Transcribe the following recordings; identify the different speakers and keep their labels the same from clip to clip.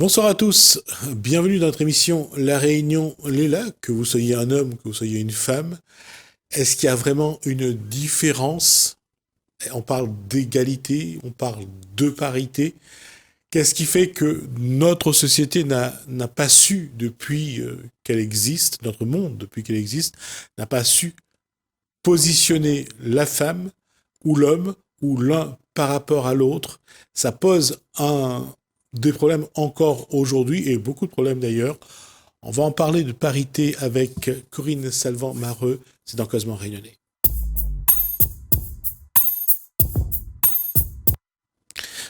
Speaker 1: Bonsoir à tous, bienvenue dans notre émission La Réunion Léla, que vous soyez un homme, que vous soyez une femme. Est-ce qu'il y a vraiment une différence? On parle d'égalité, on parle de parité. Qu'est-ce qui fait que notre société n'a pas su, depuis qu'elle existe, notre monde, depuis qu'elle existe, n'a pas su positionner la femme ou l'homme ou l'un par rapport à l'autre? Ça pose des problèmes encore aujourd'hui, et beaucoup de problèmes d'ailleurs. On va en parler de parité avec Corinne Salvant-Mareux, c'est dans Cosmo Réunionnais.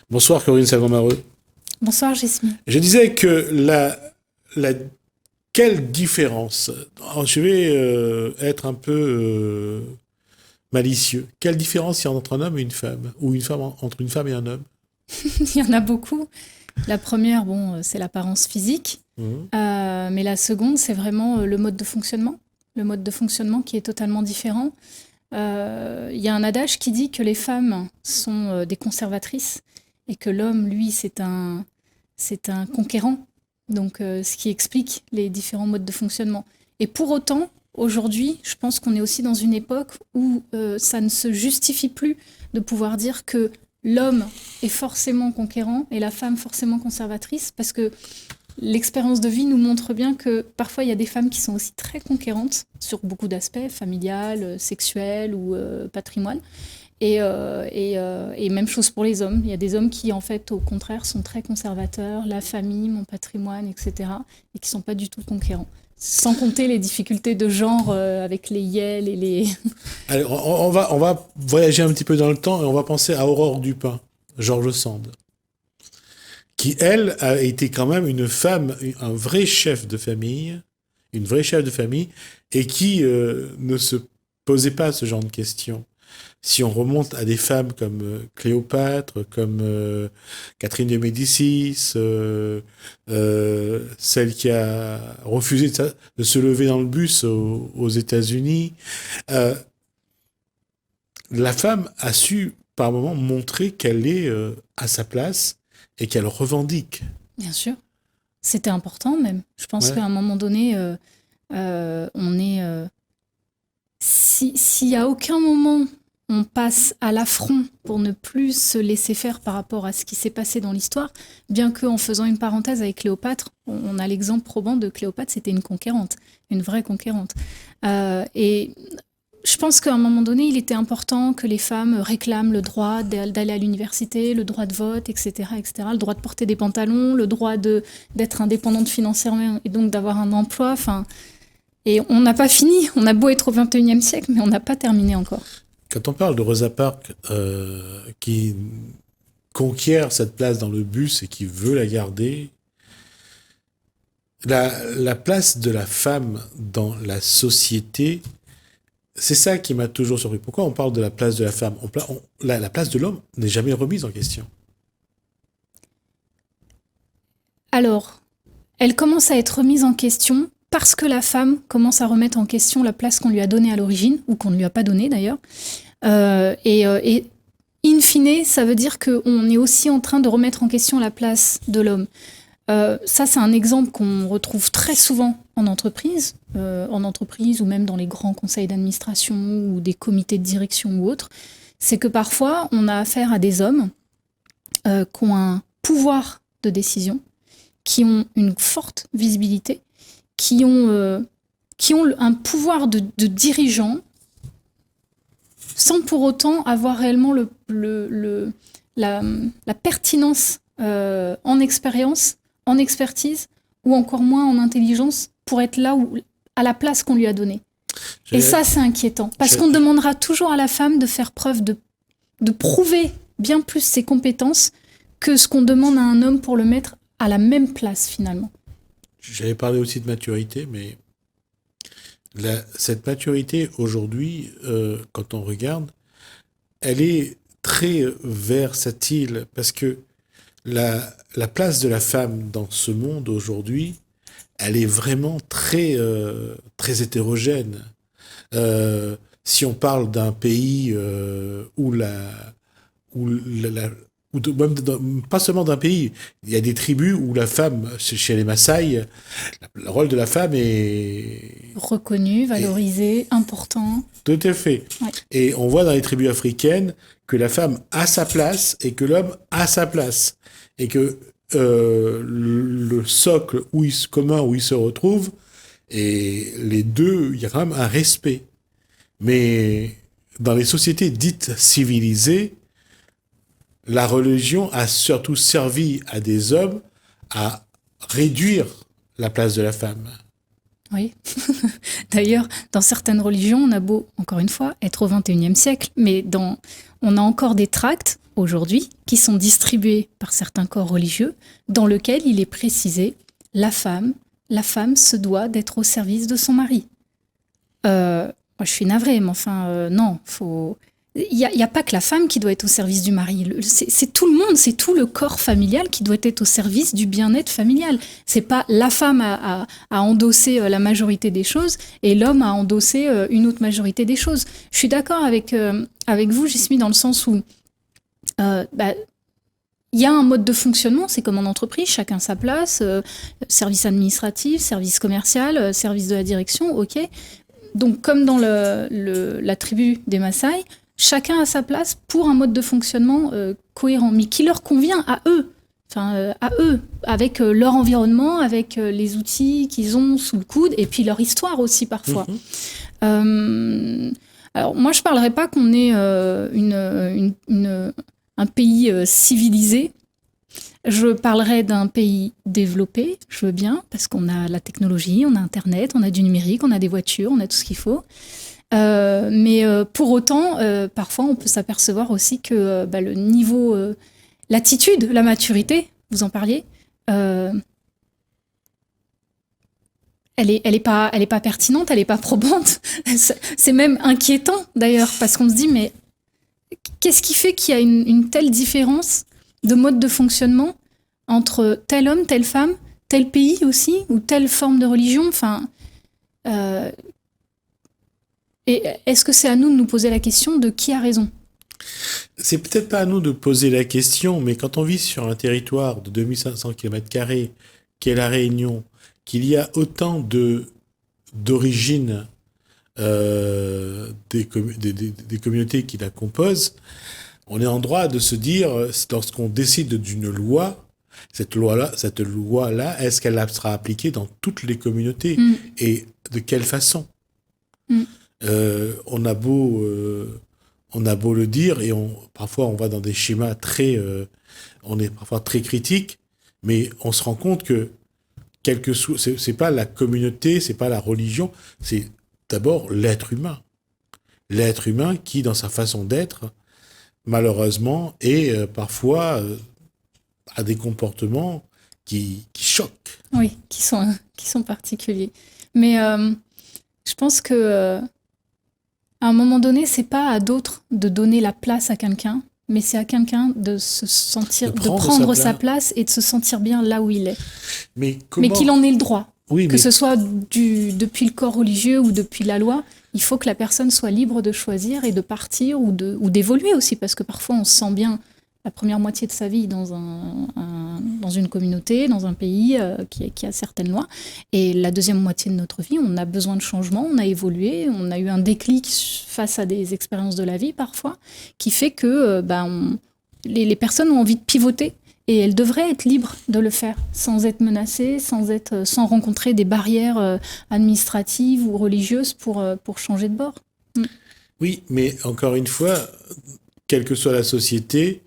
Speaker 1: Bonsoir Corinne Salvant-Mareux.
Speaker 2: Bonsoir Jasmine.
Speaker 1: Je disais que quelle différence, je vais être un peu malicieux, quelle différence il y a entre un homme et une femme, ou entre une femme et un homme?
Speaker 2: Il y en a beaucoup. La première, c'est l'apparence physique. Mais la seconde, c'est vraiment le mode de fonctionnement. Le mode de fonctionnement qui est totalement différent. Il y a un adage qui dit que les femmes sont des conservatrices et que l'homme, lui, c'est un conquérant. Donc, ce qui explique les différents modes de fonctionnement. Et pour autant, aujourd'hui, je pense qu'on est aussi dans une époque où ça ne se justifie plus de pouvoir dire que l'homme est forcément conquérant et la femme forcément conservatrice, parce que l'expérience de vie nous montre bien que parfois il y a des femmes qui sont aussi très conquérantes sur beaucoup d'aspects, familial, sexuel ou patrimoine. Et même chose pour les hommes. Il y a des hommes qui, en fait, au contraire, sont très conservateurs, la famille, mon patrimoine, etc., et qui ne sont pas du tout conquérants. Sans compter les difficultés de genre avec les yels et les...
Speaker 1: Allez, on va voyager un petit peu dans le temps et on va penser à Aurore Dupin, George Sand, qui, elle, a été quand même une femme, un vrai chef de famille, une vraie chef de famille, et qui ne se posait pas ce genre de questions. Si on remonte à des femmes comme Cléopâtre, comme Catherine de Médicis, celle qui a refusé de se lever dans le bus aux États-Unis, la femme a su par moments montrer qu'elle est à sa place et qu'elle revendique.
Speaker 2: Bien sûr. C'était important même. Je pense
Speaker 1: Ouais.
Speaker 2: qu'à un moment donné, on est... S'il y a aucun moment on passe à l'affront pour ne plus se laisser faire par rapport à ce qui s'est passé dans l'histoire, bien qu'en faisant une parenthèse avec Cléopâtre, on a l'exemple probant de Cléopâtre, c'était une conquérante, une vraie conquérante. Et je pense qu'à un moment donné, il était important que les femmes réclament le droit d'aller à l'université, le droit de vote, etc., etc., le droit de porter des pantalons, le droit d'être indépendante financièrement et donc d'avoir un emploi. Et on n'a pas fini, on a beau être au XXIe siècle, mais on n'a pas terminé encore.
Speaker 1: Quand on parle de Rosa Parks qui conquiert cette place dans le bus et qui veut la garder, la place de la femme dans la société, c'est ça qui m'a toujours surpris. Pourquoi on parle de la place de la femme? La place de l'homme n'est jamais remise en question.
Speaker 2: Alors, elle commence à être remise en question parce que la femme commence à remettre en question la place qu'on lui a donnée à l'origine, ou qu'on ne lui a pas donnée d'ailleurs. Et in fine, ça veut dire qu'on est aussi en train de remettre en question la place de l'homme. Ça, c'est un exemple qu'on retrouve très souvent en entreprise ou même dans les grands conseils d'administration ou des comités de direction ou autres. C'est que parfois, on a affaire à des hommes qui ont un pouvoir de décision, qui ont une forte visibilité, qui ont un pouvoir de dirigeant, sans pour autant avoir réellement la pertinence en expérience, en expertise, ou encore moins en intelligence, pour être là à la place qu'on lui a donnée. Et ça, c'est inquiétant, parce qu'on demandera toujours à la femme de faire preuve de prouver bien plus ses compétences que ce qu'on demande à un homme pour le mettre à la même place, finalement.
Speaker 1: J'avais parlé aussi de maturité, mais cette maturité, aujourd'hui, quand on regarde, elle est très versatile, parce que la place de la femme dans ce monde aujourd'hui, elle est vraiment très, très hétérogène. Si on parle d'un pays où pas seulement d'un pays. Il y a des tribus où la femme, chez les Maasai, le rôle de la femme est
Speaker 2: reconnu, valorisé, important.
Speaker 1: Tout à fait.
Speaker 2: Ouais.
Speaker 1: Et on voit dans les tribus africaines que la femme a sa place et que l'homme a sa place. Et que le socle commun où ils se retrouvent, et les deux, il y a quand même un respect. Mais dans les sociétés dites civilisées, la religion a surtout servi à des hommes à réduire la place de la femme.
Speaker 2: Oui. D'ailleurs, dans certaines religions, on a beau, encore une fois, être au XXIe siècle, mais on a encore des tracts, aujourd'hui, qui sont distribués par certains corps religieux, dans lesquels il est précisé la femme se doit d'être au service de son mari. Moi, je suis navrée, mais enfin, non, faut... Il n'y a pas que la femme qui doit être au service du mari. C'est tout le monde, c'est tout le corps familial qui doit être au service du bien-être familial. C'est pas la femme à endosser la majorité des choses et l'homme à endosser une autre majorité des choses. Je suis d'accord avec vous, Jasmine, dans le sens où il y a un mode de fonctionnement, c'est comme en entreprise, chacun sa place, service administratif, service commercial, service de la direction, ok. Donc comme dans la tribu des Maasai, chacun a sa place pour un mode de fonctionnement cohérent, mais qui leur convient à eux, avec leur environnement, avec les outils qu'ils ont sous le coude, et puis leur histoire aussi parfois. Alors moi, je ne parlerai pas qu'on est un pays civilisé. Je parlerai d'un pays développé, je veux bien, parce qu'on a la technologie, on a Internet, on a du numérique, on a des voitures, on a tout ce qu'il faut. Mais pour autant, parfois, on peut s'apercevoir aussi que le niveau, l'attitude, la maturité, vous en parliez, elle est pas pertinente, elle est pas probante. C'est même inquiétant d'ailleurs, parce qu'on se dit mais qu'est-ce qui fait qu'il y a une telle différence de mode de fonctionnement entre tel homme, telle femme, tel pays aussi, ou telle forme de religion. Enfin, et est-ce que c'est à nous de nous poser la question de qui a raison ?
Speaker 1: C'est peut-être pas à nous de poser la question, mais quand on vit sur un territoire de 2500 km² qu'est la Réunion, qu'il y a autant d'origines des communautés qui la composent, on est en droit de se dire, lorsqu'on décide d'une loi, cette loi-là, est-ce qu'elle sera appliquée dans toutes les communautés et de quelle façon ? On a beau le dire et parfois on va dans des schémas on est parfois très critique, mais on se rend compte que c'est pas la communauté, c'est pas la religion, c'est d'abord l'être humain qui, dans sa façon d'être, malheureusement, parfois a des comportements qui choquent.
Speaker 2: Oui, qui sont particuliers. Mais je pense que à un moment donné, c'est pas à d'autres de donner la place à quelqu'un, mais c'est à quelqu'un de se sentir, de prendre sa place et de se sentir bien là où il est. Mais qu'il en ait le droit. Oui, que ce soit depuis le corps religieux ou depuis la loi, il faut que la personne soit libre de choisir et de partir ou d'évoluer aussi, parce que parfois on se sent bien la première moitié de sa vie dans une communauté, dans un pays qui a certaines lois, et la deuxième moitié de notre vie, on a besoin de changement, on a évolué, on a eu un déclic face à des expériences de la vie parfois, qui fait que les personnes ont envie de pivoter. Et elles devraient être libres de le faire, sans être menacées, sans rencontrer des barrières administratives ou religieuses pour changer de bord.
Speaker 1: Oui, mais encore une fois, quelle que soit la société,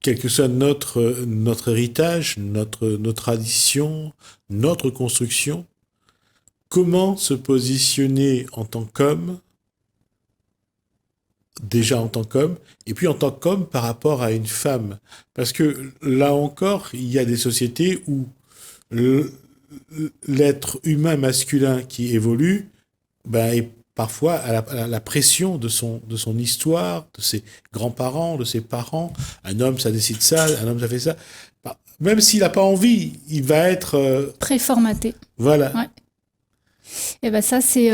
Speaker 1: quel que soit notre héritage, nos traditions, notre construction, comment se positionner en tant qu'homme, déjà en tant qu'homme, et puis en tant qu'homme par rapport à une femme. Parce que là encore, il y a des sociétés où l'être humain masculin qui évolue est parfois à la pression de son histoire, de ses grands-parents, de ses parents. Un homme, ça décide ça, un homme, ça fait ça. Même s'il n'a pas envie, il va être...
Speaker 2: préformaté.
Speaker 1: Voilà.
Speaker 2: Ouais. Et ben ça, c'est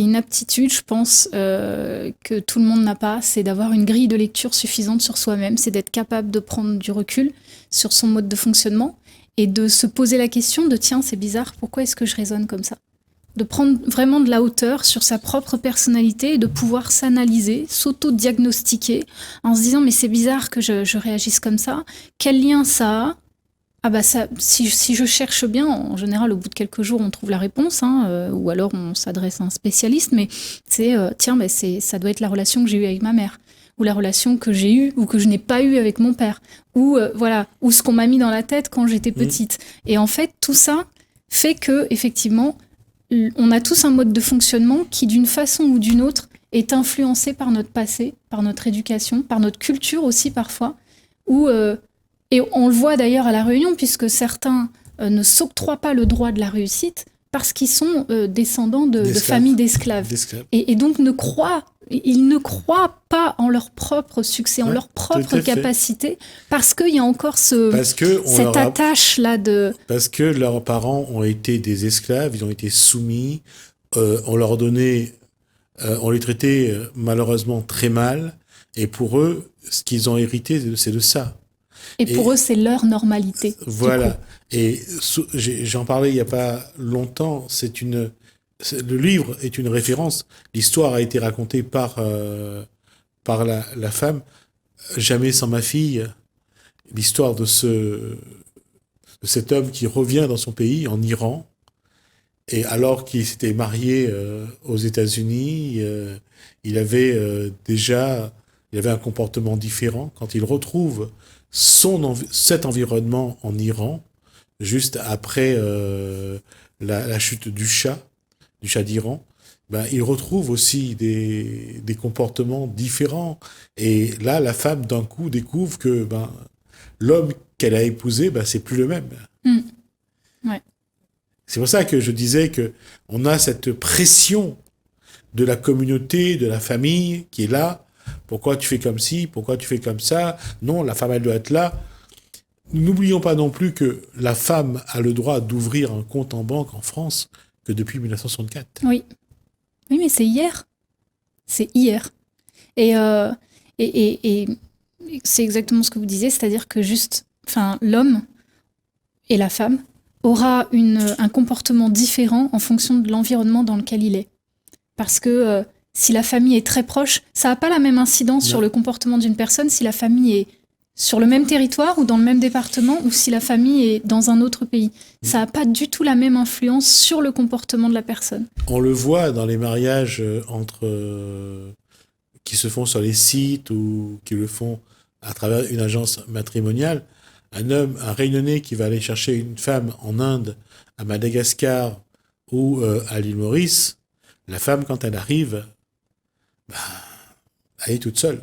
Speaker 2: une aptitude, je pense, que tout le monde n'a pas. C'est d'avoir une grille de lecture suffisante sur soi-même. C'est d'être capable de prendre du recul sur son mode de fonctionnement et de se poser la question de tiens, c'est bizarre, pourquoi est-ce que je raisonne comme ça? De prendre vraiment de la hauteur sur sa propre personnalité et de pouvoir s'analyser, s'auto-diagnostiquer en se disant mais c'est bizarre que je réagisse comme ça. Quel lien ça a? Ah bah ça, si je cherche bien, en général, au bout de quelques jours, on trouve la réponse, hein, ou alors on s'adresse à un spécialiste, mais c'est, tiens, bah ça doit être la relation que j'ai eue avec ma mère, ou la relation que j'ai eue ou que je n'ai pas eue avec mon père, ou voilà, ou ce qu'on m'a mis dans la tête quand j'étais petite. Et en fait, tout ça fait que, effectivement, on a tous un mode de fonctionnement qui, d'une façon ou d'une autre, est influencé par notre passé, par notre éducation, par notre culture aussi parfois, où et on le voit d'ailleurs à La Réunion, puisque certains ne s'octroient pas le droit de la réussite parce qu'ils sont descendants de familles d'esclaves. Et donc ils ne croient pas en leur propre succès, en leur propre capacité, parce qu'il y a encore cette attache-là de...
Speaker 1: Parce que leurs parents ont été des esclaves, ils ont été soumis, on leur donnait, on les traitait malheureusement très mal, et pour eux, ce qu'ils ont hérité, c'est de ça.
Speaker 2: Et pour eux, c'est leur normalité.
Speaker 1: Voilà. Et j'en parlais il n'y a pas longtemps. Le livre est une référence. L'histoire a été racontée par la femme. Jamais sans ma fille. L'histoire de cet homme qui revient dans son pays, en Iran. Et alors qu'il s'était marié aux États-Unis, il avait un comportement différent. Quand il retrouve cet environnement en Iran, juste après la chute du Shah d'Iran, ben, il retrouve aussi des comportements différents. Et là, la femme, d'un coup, découvre que ben, l'homme qu'elle a épousé, ben, c'est plus le même.
Speaker 2: Ouais.
Speaker 1: C'est pour ça que je disais qu'on a cette pression de la communauté, de la famille qui est là. Pourquoi tu fais comme ci? Pourquoi tu fais comme ça? Non, la femme, elle doit être là. N'oublions pas non plus que la femme a le droit d'ouvrir un compte en banque en France que depuis 1964.
Speaker 2: Oui. Oui, mais c'est hier. C'est hier. Et c'est exactement ce que vous disiez, c'est-à-dire que l'homme et la femme aura un comportement différent en fonction de l'environnement dans lequel il est. Parce que si la famille est très proche, ça n'a pas la même incidence sur le comportement d'une personne si la famille est sur le même territoire ou dans le même département ou si la famille est dans un autre pays. Ça n'a pas du tout la même influence sur le comportement de la personne.
Speaker 1: On le voit dans les mariages qui se font sur les sites ou qui le font à travers une agence matrimoniale. Un Réunionnais qui va aller chercher une femme en Inde, à Madagascar ou à l'île Maurice, la femme, quand elle arrive, elle est toute seule.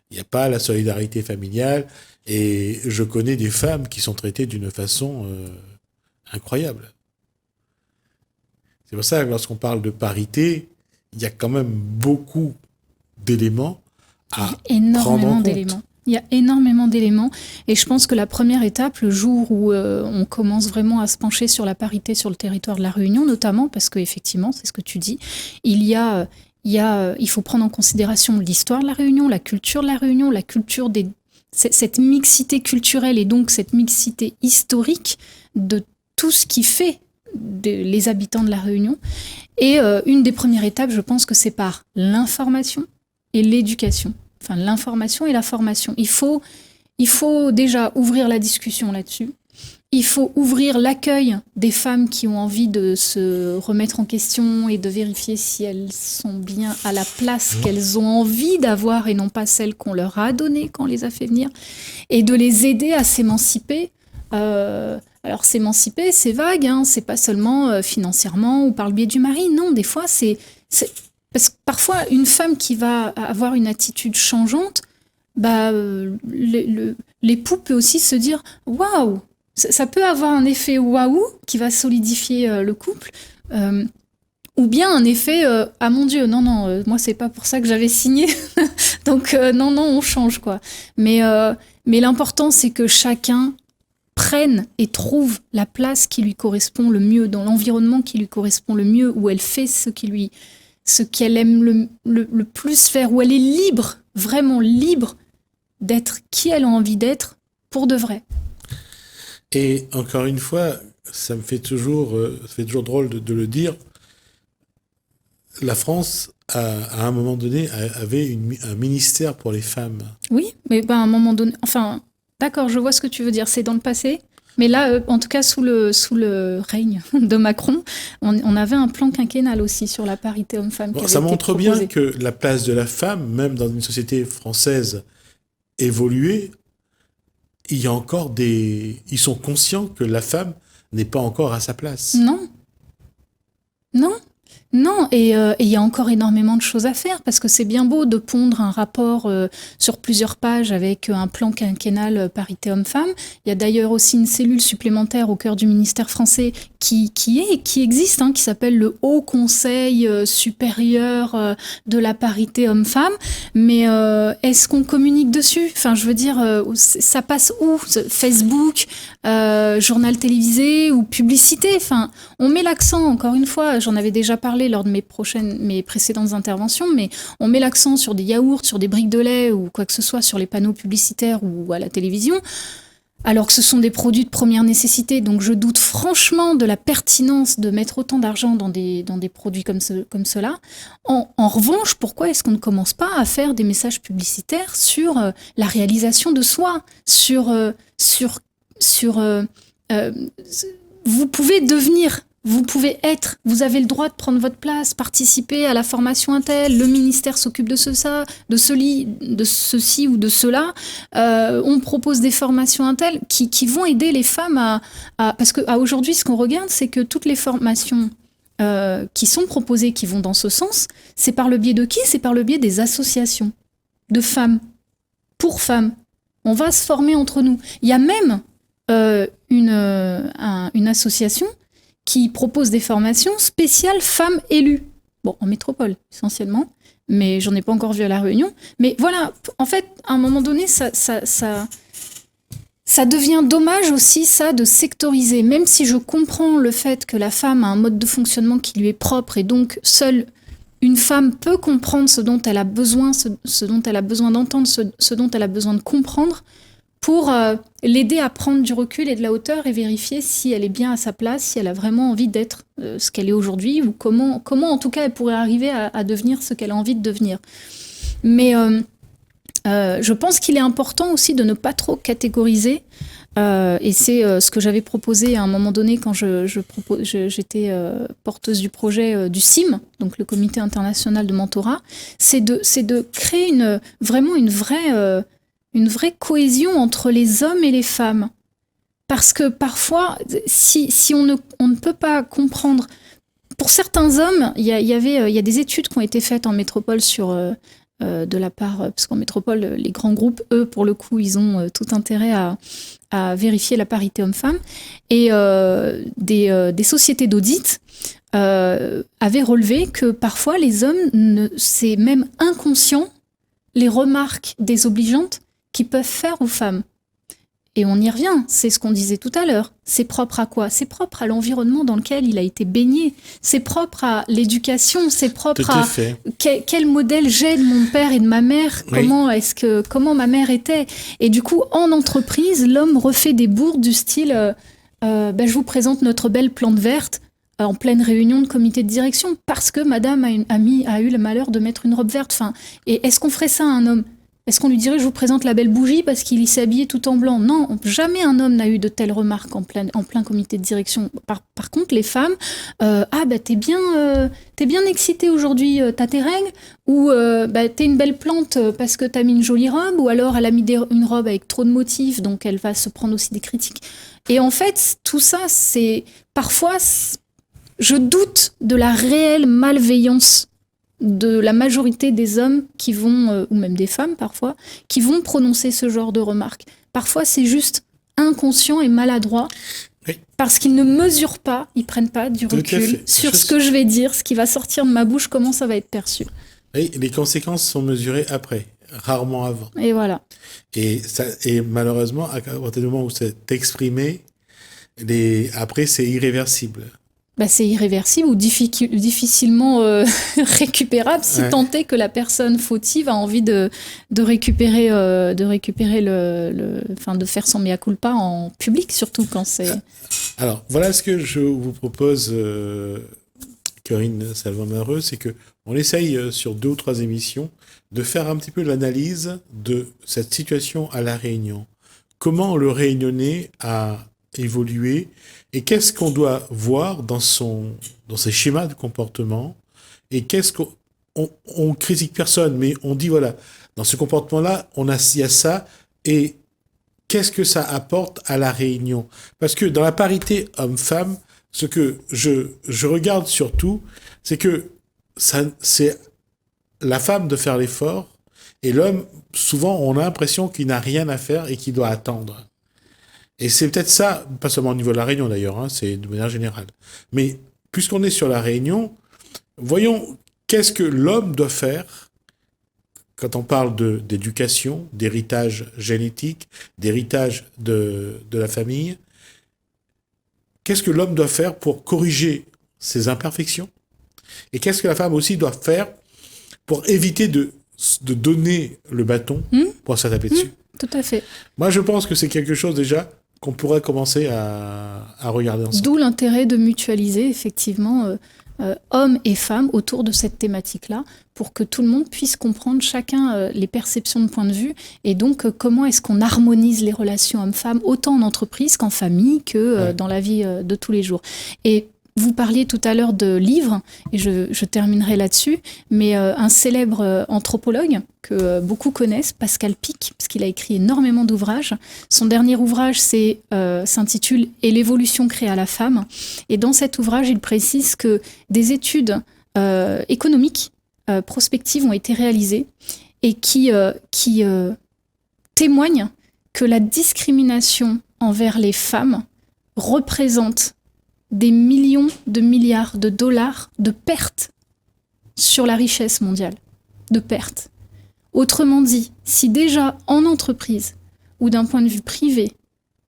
Speaker 1: Il n'y a pas la solidarité familiale. Et je connais des femmes qui sont traitées d'une façon incroyable. C'est pour ça que lorsqu'on parle de parité, il y a quand même beaucoup d'éléments à prendre en compte.
Speaker 2: Il y a énormément d'éléments. Et je pense que la première étape, le jour où on commence vraiment à se pencher sur la parité sur le territoire de la Réunion, notamment, parce qu'effectivement, c'est ce que tu dis, il faut prendre en considération l'histoire de la Réunion, la culture de la Réunion, la culture cette mixité culturelle et donc cette mixité historique de tout ce qui fait les habitants de la Réunion. Et une des premières étapes, je pense que c'est par l'information et l'éducation. Enfin, l'information et la formation. Il faut déjà ouvrir la discussion là-dessus. Il faut ouvrir l'accueil des femmes qui ont envie de se remettre en question et de vérifier si elles sont bien à la place qu'elles ont envie d'avoir et non pas celle qu'on leur a donnée quand on les a fait venir. Et de les aider à s'émanciper. Alors s'émanciper, c'est vague, hein, c'est pas seulement financièrement ou par le biais du mari. Non, des fois, parce que parfois, une femme qui va avoir une attitude changeante, l'époux peut aussi se dire « Waouh !» Ça peut avoir un effet waouh qui va solidifier le couple, ou bien un effet ah mon Dieu, non, moi c'est pas pour ça que j'avais signé, donc non, on change quoi. Mais l'important c'est que chacun prenne et trouve la place qui lui correspond le mieux, dans l'environnement qui lui correspond le mieux, où elle fait ce qu'elle aime le plus faire, où elle est libre, vraiment libre d'être qui elle a envie d'être pour de vrai.
Speaker 1: Et encore une fois, ça fait toujours drôle de le dire. La France, à un moment donné, avait un ministère pour les femmes.
Speaker 2: Oui, mais à un moment donné... Enfin, d'accord, je vois ce que tu veux dire. C'est dans le passé. Mais là, en tout cas, sous le règne de Macron, on avait un plan quinquennal aussi sur la parité homme-femme.
Speaker 1: Bon, ça montre bien que la place de la femme, même dans une société française évoluée, il y a encore ils sont conscients que la femme n'est pas encore à sa place.
Speaker 2: Non, et il y a encore énormément de choses à faire, parce que c'est bien beau de pondre un rapport sur plusieurs pages avec un plan quinquennal parité homme-femme. Il y a d'ailleurs aussi une cellule supplémentaire au cœur du ministère français qui existe, qui s'appelle le Haut Conseil supérieur de la parité homme-femme. Mais est-ce qu'on communique dessus ? Enfin, je veux dire, ça passe où ? Facebook, journal télévisé ou publicité ? Enfin, on met l'accent, encore une fois, j'en avais déjà parlé lors de mes précédentes interventions, mais on met l'accent sur des yaourts, sur des briques de lait ou quoi que ce soit sur les panneaux publicitaires ou à la télévision, alors que ce sont des produits de première nécessité. Donc je doute franchement de la pertinence de mettre autant d'argent dans des produits comme cela. En revanche, pourquoi est-ce qu'on ne commence pas à faire des messages publicitaires sur la réalisation de soi, vous pouvez devenir... Vous pouvez être, vous avez le droit de prendre votre place, participer à la formation Intel, le ministère s'occupe de ceci ou de cela. On propose des formations Intel qui vont aider les femmes parce qu'à aujourd'hui, ce qu'on regarde, c'est que toutes les formations qui sont proposées, qui vont dans ce sens, c'est par le biais de qui ? C'est par le biais des associations de femmes, pour femmes. On va se former entre nous. Il y a même une association qui propose des formations spéciales femmes élues. Bon, en métropole, essentiellement, mais j'en ai pas encore vu à La Réunion. Mais voilà, en fait, à un moment donné, ça devient dommage aussi, ça, de sectoriser. Même si je comprends le fait que la femme a un mode de fonctionnement qui lui est propre, et donc seule une femme peut comprendre ce dont elle a besoin, ce dont elle a besoin d'entendre, ce dont elle a besoin de comprendre, pour l'aider à prendre du recul et de la hauteur et vérifier si elle est bien à sa place, si elle a vraiment envie d'être ce qu'elle est aujourd'hui, ou comment en tout cas elle pourrait arriver à devenir ce qu'elle a envie de devenir. Mais je pense qu'il est important aussi de ne pas trop catégoriser, et c'est ce que j'avais proposé à un moment donné quand j'étais porteuse du projet du CIM, donc le Comité international de mentorat, c'est de créer vraiment une vraie cohésion entre les hommes et les femmes. Parce que parfois, si on ne peut pas comprendre... Pour certains hommes, il y a des études qui ont été faites en métropole sur... de la part... Parce qu'en métropole, les grands groupes, eux, pour le coup, ils ont tout intérêt à vérifier la parité homme-femme. Et des sociétés d'audit avaient relevé que parfois, les hommes, c'est même inconscient, les remarques désobligeantes qu'ils peuvent faire aux femmes. Et on y revient, c'est ce qu'on disait tout à l'heure. C'est propre à quoi ? C'est propre à l'environnement dans lequel il a été baigné. C'est propre à l'éducation, c'est propre à quel modèle j'ai de mon père et de ma mère, oui. Comment ma mère était. Et du coup, en entreprise, l'homme refait des bourdes du style je vous présente notre belle plante verte en pleine réunion de comité de direction parce que madame a eu le malheur de mettre une robe verte. Enfin, et est-ce qu'on ferait ça à un homme ? Est-ce qu'on lui dirait « je vous présente la belle bougie parce qu'il s'est habillé tout en blanc ?» Non, jamais un homme n'a eu de telles remarques en plein comité de direction. Par contre, les femmes, t'es bien excitée aujourd'hui, t'as tes règles, ou t'es une belle plante parce que t'as mis une jolie robe, ou alors elle a mis une robe avec trop de motifs, donc elle va se prendre aussi des critiques. Et en fait, tout ça, c'est parfois, je doute de la réelle malveillance de la majorité des hommes qui vont, ou même des femmes parfois, qui vont prononcer ce genre de remarques. Parfois, c'est juste inconscient et maladroit, oui. Parce qu'ils ne mesurent pas, ils prennent pas du recul sur ce que je vais dire, ce qui va sortir de ma bouche, comment ça va être perçu.
Speaker 1: Oui, les conséquences sont mesurées après. rarement avant.
Speaker 2: Et voilà.
Speaker 1: Et malheureusement, à partir du moment où c'est exprimé, après, c'est irréversible.
Speaker 2: Bah, c'est irréversible ou difficilement récupérable si
Speaker 1: Ouais.
Speaker 2: tant est que la personne fautive a envie de récupérer, enfin, de faire son mea culpa en public, surtout quand c'est...
Speaker 1: Alors, voilà ce que je vous propose, Corinne Salvin-Mareux, c'est que on essaye sur 2 ou 3 émissions de faire un petit peu l'analyse de cette situation à La Réunion. Comment le Réunionnais a évolué et qu'est-ce qu'on doit voir dans ses schémas de comportement et qu'est-ce on critique personne, mais on dit voilà, dans ce comportement-là, il y a ça et qu'est-ce que ça apporte à La Réunion? Parce que dans la parité homme-femme, ce que je regarde surtout, c'est que c'est la femme de faire l'effort et l'homme, souvent, on a l'impression qu'il n'a rien à faire et qu'il doit attendre. Et c'est peut-être ça, pas seulement au niveau de La Réunion d'ailleurs, hein, c'est de manière générale. Mais puisqu'on est sur La Réunion, voyons qu'est-ce que l'homme doit faire quand on parle d'éducation, d'héritage génétique, d'héritage de la famille. Qu'est-ce que l'homme doit faire pour corriger ses imperfections? Et qu'est-ce que la femme aussi doit faire pour éviter de donner le bâton pour se taper dessus?
Speaker 2: Tout à fait.
Speaker 1: Moi, je pense que c'est quelque chose déjà qu'on pourrait commencer à regarder ensemble.
Speaker 2: D'où l'intérêt de mutualiser effectivement hommes et femmes autour de cette thématique-là pour que tout le monde puisse comprendre chacun les perceptions de point de vue et donc comment est-ce qu'on harmonise les relations hommes-femmes autant en entreprise qu'en famille que dans la vie de tous les jours. Et vous parliez tout à l'heure de livres, et je terminerai là-dessus, mais un célèbre anthropologue que beaucoup connaissent, Pascal Pic, parce qu'il a écrit énormément d'ouvrages. Son dernier ouvrage s'intitule « Et l'évolution créa la femme ». Et dans cet ouvrage, il précise que des études économiques prospectives ont été réalisées et qui témoignent que la discrimination envers les femmes représente des millions de milliards de dollars de pertes sur la richesse mondiale, de pertes. Autrement dit, si déjà en entreprise ou d'un point de vue privé,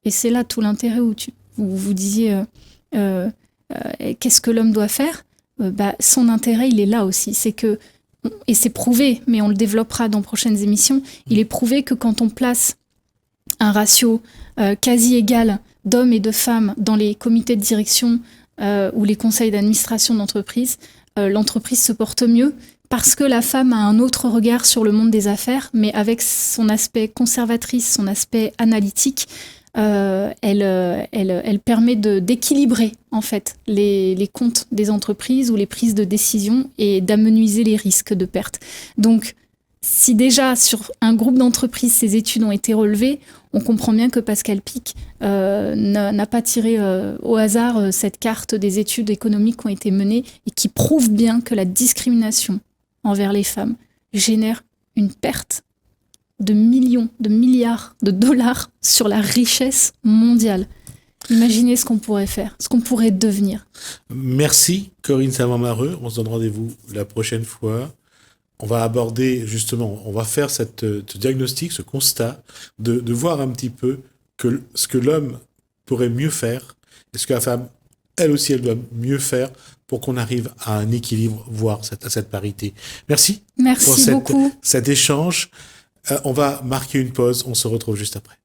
Speaker 2: et c'est là tout l'intérêt où vous disiez qu'est-ce que l'homme doit faire, son intérêt il est là aussi, c'est que, et c'est prouvé, mais on le développera dans prochaines émissions, il est prouvé que quand on place un ratio quasi égal d'hommes et de femmes dans les comités de direction ou les conseils d'administration d'entreprise, l'entreprise se porte mieux parce que la femme a un autre regard sur le monde des affaires, mais avec son aspect conservatrice, son aspect analytique, elle permet d'équilibrer en fait les comptes des entreprises ou les prises de décision et d'amenuiser les risques de perte. Donc, si déjà sur un groupe d'entreprises ces études ont été relevées, on comprend bien que Pascal Pic n'a pas tiré au hasard cette carte des études économiques qui ont été menées et qui prouvent bien que la discrimination envers les femmes génère une perte de millions, de milliards de dollars sur la richesse mondiale. Imaginez ce qu'on pourrait faire, ce qu'on pourrait devenir.
Speaker 1: Merci Corinne Salvin-Mareux, on se donne rendez-vous la prochaine fois. On va aborder justement, on va faire ce diagnostic, ce constat, de voir un petit peu ce que l'homme pourrait mieux faire et ce que la femme, elle aussi, elle doit mieux faire pour qu'on arrive à un équilibre, voire à cette parité. Merci.
Speaker 2: Merci beaucoup.
Speaker 1: Cet échange. On va marquer une pause, on se retrouve juste après.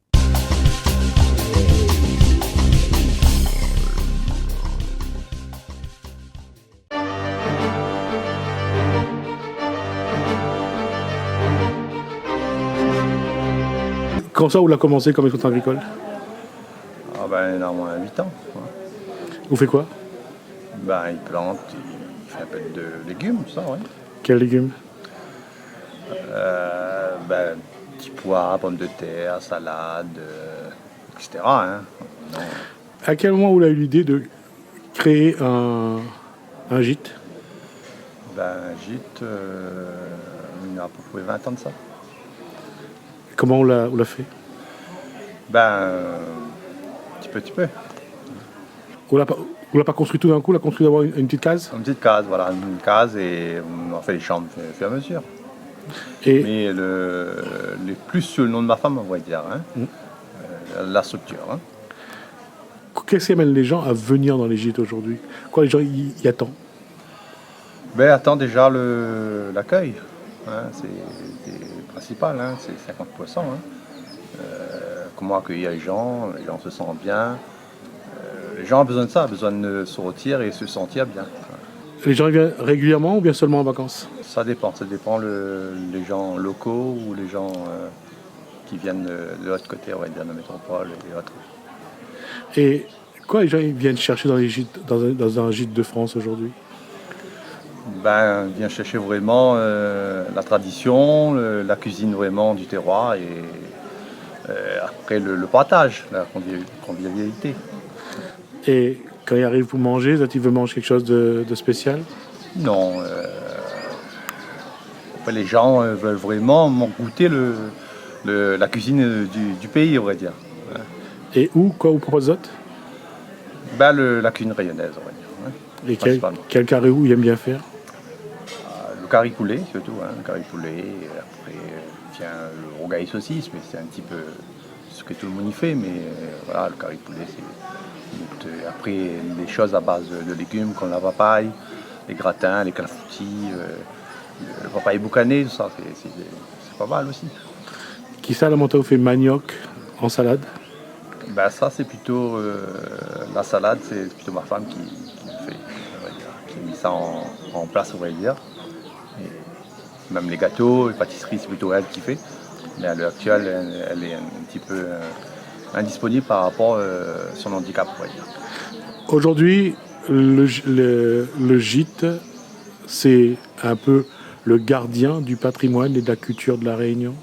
Speaker 1: Quand ça, vous l'avez commencé comme exploitant agricole?
Speaker 3: Ah ben, normalement, à 8 ans. Ouais.
Speaker 1: Vous faites quoi?
Speaker 3: Ben, il plante, il fait un peu de légumes, ça, oui.
Speaker 1: Quels légumes?
Speaker 3: Ben, petits pois, pommes de terre, salade, etc. Hein.
Speaker 1: À quel moment vous avez eu l'idée de créer un gîte?
Speaker 3: Ben, un gîte, il y a à peu près 20 ans de ça.
Speaker 1: Comment on l'a fait?
Speaker 3: Ben, petit peu.
Speaker 1: On l'a pas construit tout d'un coup, on l'a construit d'abord une petite case?
Speaker 3: Une petite case, voilà, une case et on a fait les chambres au fur et à mesure.
Speaker 1: Et
Speaker 3: Mais les plus sur le nom de ma femme, on va dire, hein, la structure. Hein.
Speaker 1: qu'est-ce qui amène les gens à venir dans les gîtes aujourd'hui? Quoi les gens y attendent?
Speaker 3: Ben, attends déjà l'accueil. Hein, c'est principal, hein, c'est 50%. Hein. Comment accueillir les gens se sentent bien. Les gens ont besoin de ça, besoin de se retirer et se sentir bien.
Speaker 1: Les gens viennent régulièrement ou bien seulement en vacances?
Speaker 3: Ça dépend les gens locaux ou les gens qui viennent de l'autre côté, on va dire, de la métropole et autres.
Speaker 1: Et quoi les gens ils viennent chercher dans les gîtes, dans un gîte de France aujourd'hui?
Speaker 3: Ben, vient chercher vraiment la tradition, la cuisine vraiment du terroir et après le partage, la convivialité.
Speaker 1: Et quand ils arrivent pour manger, ils veulent manger quelque chose de spécial?
Speaker 3: Non, après, les gens veulent vraiment goûter la cuisine du pays, on va dire.
Speaker 1: Et quoi vous proposez d'autre?
Speaker 3: Ben, la cuisine rayonnaise, on va dire. Hein,
Speaker 1: Et
Speaker 3: principalement.
Speaker 1: quel carré où ils aiment bien faire?
Speaker 3: Le curry poulet, surtout, hein, le curry poulet. Et après, vient le rogaille saucisse, mais c'est un petit peu ce que tout le monde y fait. Mais voilà, le curry poulet, c'est. Après, les choses à base de légumes, comme la papaye, les gratins, les clafoutis, le papaye boucané, tout ça, c'est pas mal aussi.
Speaker 1: Qui ça, la montagne vous fait manioc en salade?
Speaker 3: Ben, ça, c'est plutôt. La salade, c'est plutôt ma femme qui le fait, on va dire, qui a mis ça en place, on va dire. Et même les gâteaux, les pâtisseries, c'est plutôt elle qui fait. Mais à l'heure actuelle, elle est un petit peu indisponible par rapport à son handicap, on va dire.
Speaker 1: Aujourd'hui, le gîte, c'est un peu le gardien du patrimoine et de la culture de la Réunion.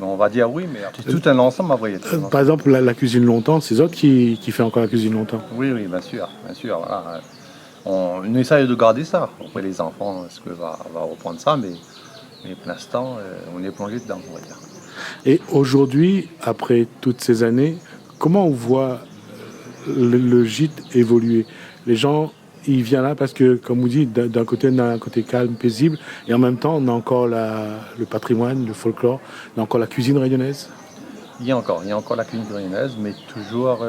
Speaker 3: On va dire oui, mais c'est tout un ensemble à vrai.
Speaker 1: Par exemple, la cuisine longtemps, c'est autres qui fait encore la cuisine longtemps.
Speaker 3: Oui, bien sûr, voilà. On essaye de garder ça. Après, les enfants, est-ce que va reprendre ça, mais pour l'instant, on est plongé dedans, on va dire.
Speaker 1: Et aujourd'hui, après toutes ces années, comment on voit le gîte évoluer? Les gens, ils viennent là parce que, comme vous dites, d'un côté, on a un côté calme, paisible, et en même temps, on a encore le patrimoine, le folklore, on a encore la cuisine rayonnaise.
Speaker 3: Il y a encore la cuisine rayonnaise, mais toujours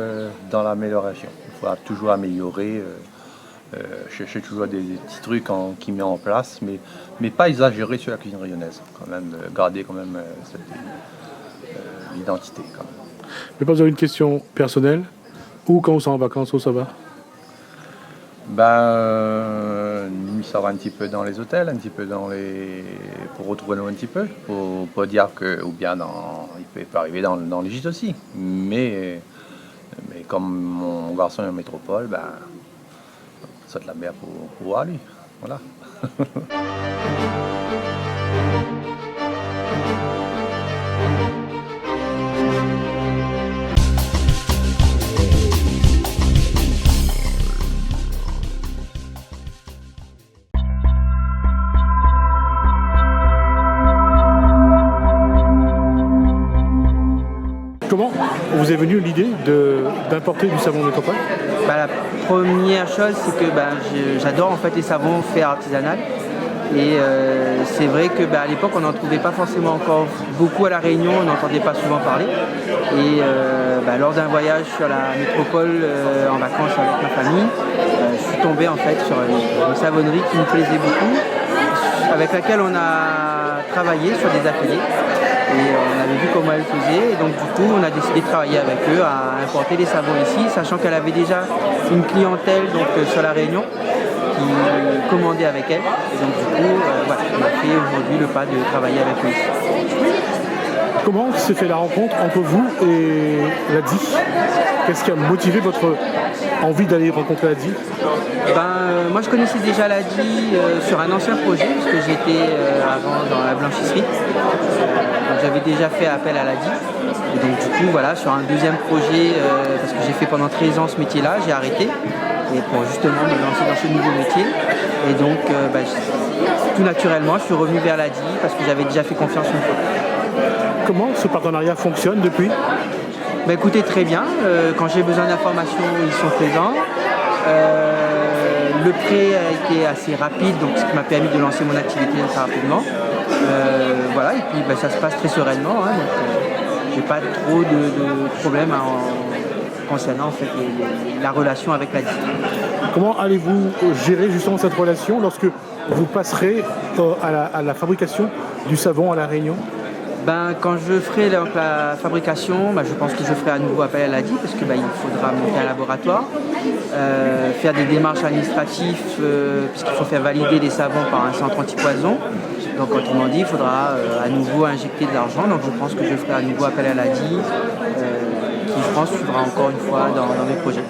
Speaker 3: dans l'amélioration. Il faudra toujours améliorer, chercher toujours des petits trucs qui met en place, mais pas exagérer sur la cuisine rayonnaise. Quand même, garder quand même l'identité. Quand même.
Speaker 1: Je vais poser une question personnelle. Ou quand on s'en en vacances, où ça va?
Speaker 3: Nous, ça va un petit peu dans les hôtels, un petit peu pour retrouver nous un petit peu. Pour pas dire que, ou bien il peut arriver dans les gîtes aussi. Mais comme mon garçon est en métropole, ça de la mer pour aller. Voilà.
Speaker 1: Comment vous est venue l'idée d'importer du savon métropole?
Speaker 4: La première chose, c'est que j'adore en fait les savons faits artisanal. Et c'est vrai que à l'époque, on n'en trouvait pas forcément encore beaucoup à La Réunion, on n'entendait pas souvent parler. Et lors d'un voyage sur la métropole en vacances avec ma famille, je suis tombé en fait sur une savonnerie qui me plaisait beaucoup, avec laquelle on a travaillé sur des ateliers. Et on avait vu comment elle faisait, et donc du coup on a décidé de travailler avec eux à importer les savons ici, sachant qu'elle avait déjà une clientèle sur La Réunion qui commandait avec elle. Et donc du coup, on a fait aujourd'hui le pas de travailler avec eux ici.
Speaker 1: Comment s'est fait la rencontre entre vous et la DIF? Qu'est-ce qui a motivé votre envie d'aller rencontrer la DIF?
Speaker 4: Moi je connaissais déjà la DIF sur un ancien projet, puisque j'étais avant dans la blanchisserie. Donc j'avais déjà fait appel à la DIF. Et donc du coup sur un deuxième projet, parce que j'ai fait pendant 13 ans ce métier-là, j'ai arrêté. Et pour justement me lancer dans ce nouveau métier. Et donc tout naturellement je suis revenu vers la DIF parce que j'avais déjà fait confiance une fois.
Speaker 1: Comment ce partenariat fonctionne depuis?
Speaker 4: Écoutez, très bien. Quand j'ai besoin d'informations, ils sont présents. le prêt a été assez rapide, donc ce qui m'a permis de lancer mon activité très rapidement. Voilà, et puis ça se passe très sereinement, hein, donc j'ai pas trop de problèmes concernant en fait, la relation avec la DIT.
Speaker 5: Comment allez-vous gérer justement cette relation lorsque vous passerez à la fabrication du savon à La Réunion?
Speaker 4: Quand je ferai la fabrication, je pense que je ferai à nouveau appel à l'ADI parce qu'il faudra monter un laboratoire, faire des démarches administratives puisqu'il faut faire valider les savons par un centre antipoison. Donc autrement dit, il faudra à nouveau injecter de l'argent. Donc je pense que je ferai à nouveau appel à l'ADI qui je pense suivra encore une fois dans mes projets.